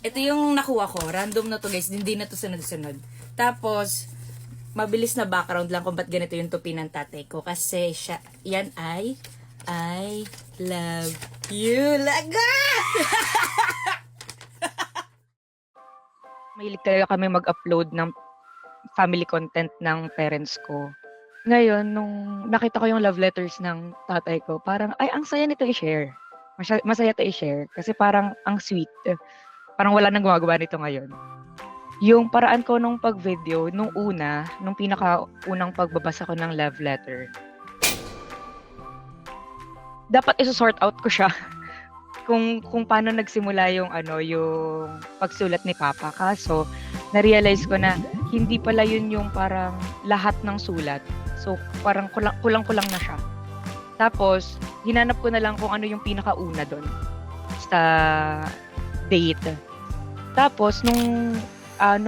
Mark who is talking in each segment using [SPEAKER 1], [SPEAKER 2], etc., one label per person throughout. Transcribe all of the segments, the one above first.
[SPEAKER 1] Ito yung nakuha ko. Random na to guys. Hindi na to sunod-sunod. Tapos, mabilis na background lang kung ba't ganito yung tupi ng tatay ko. Kasi siya, yan ay, I love you. Lagat! Mahilig talaga kami mag-upload ng family content ng parents ko. Ngayon, nung nakita ko yung love letters ng tatay ko, parang, ay, ang saya nito i-share. Masaya to i-share. Kasi parang, ang sweet. Parang wala nang gumagawa nito ngayon. Yung paraan ko nung pag-video, nung pinaka-unang pagbabasa ko ng love letter, dapat iso-sort out ko siya kung paano nagsimula yung pagsulat ni Papa. Kaso, na-realize ko na hindi pala yun yung parang lahat ng sulat. So, parang kulang-kulang na siya. Tapos, hinanap ko na lang kung ano yung pinakauna doon sa date. Tapos, nung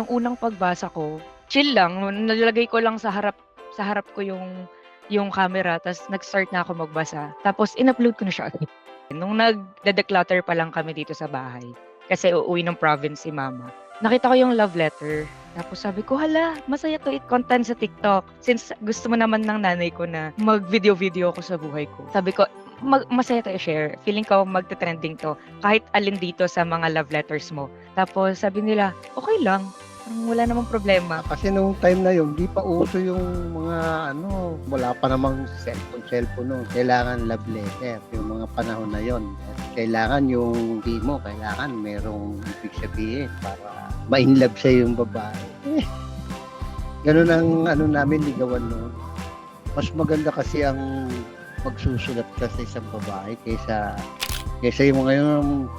[SPEAKER 1] unang pagbasa ko, chill lang. Nalagay ko lang sa harap ko yung camera, tapos nag-start na ako magbasa. Tapos, in-upload ko na siya agad. Nung nag-declutter pa lang kami dito sa bahay, kasi uuwi ng province si Mama, nakita ko yung love letter. Tapos sabi ko, hala, masaya to content sa TikTok. Since gusto mo naman ng nanay ko na mag-video-video ako sa buhay ko. Sabi ko, masaya to i-share. Feeling ko magte-trending to. Kahit alin dito sa mga love letters mo. Tapos sabi nila, okay lang. Wala namang problema.
[SPEAKER 2] Kasi nung time na yun, di pa uso yung mga wala pa namang cellphone no. Kailangan love letter yung mga panahon na yon. Kailangan yung mo, kailangan merong ibig sabihin para ma-inlove siya yung babae. Ganun ang namin ligawan noon. Mas maganda kasi ang magsusulat ka sa isang babae kaysa yung mga yun,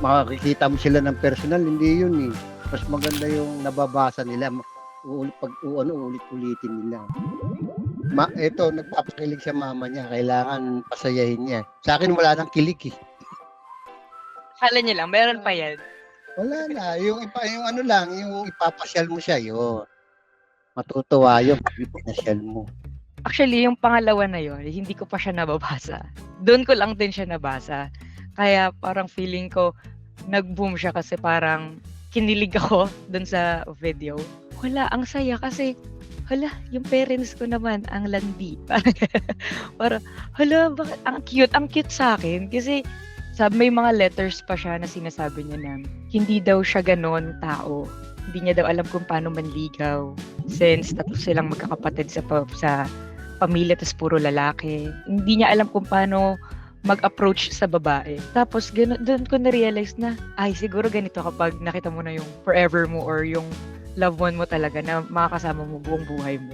[SPEAKER 2] makakikita mo sila ng personal, hindi yun eh. Mas maganda yung nababasa nila ulit-ulitin nila. Ito, nagpapakilig sa mama niya, kailangan pasayahin niya. Sa akin wala nang kilig eh.
[SPEAKER 1] Kala niyo lang, meron pa yan.
[SPEAKER 2] Wala na, yung ipapasyal mo siya, yun. Matutuwa yun pag ipinasyal mo.
[SPEAKER 1] Actually, yung pangalawa na yun, hindi ko pa siya nababasa. Doon ko lang din siya nabasa. Kaya parang feeling ko, nag-boom siya kasi parang kinilig ako doon sa video. Wala, ang saya kasi, hala, yung parents ko naman, ang landi. Parang, hala, bakit, ang cute sa akin. Kasi, may mga letters pa siya na sinasabi niya na hindi daw siya ganon tao. Hindi niya daw alam kung paano manligaw. Since tatlo silang magkakapatid sa pamilya, tapos puro lalaki. Hindi niya alam kung paano mag-approach sa babae. Tapos, doon ko na-realize na, ay, siguro ganito kapag nakita mo na yung forever mo or yung loved one mo talaga na makakasama mo buong buhay mo.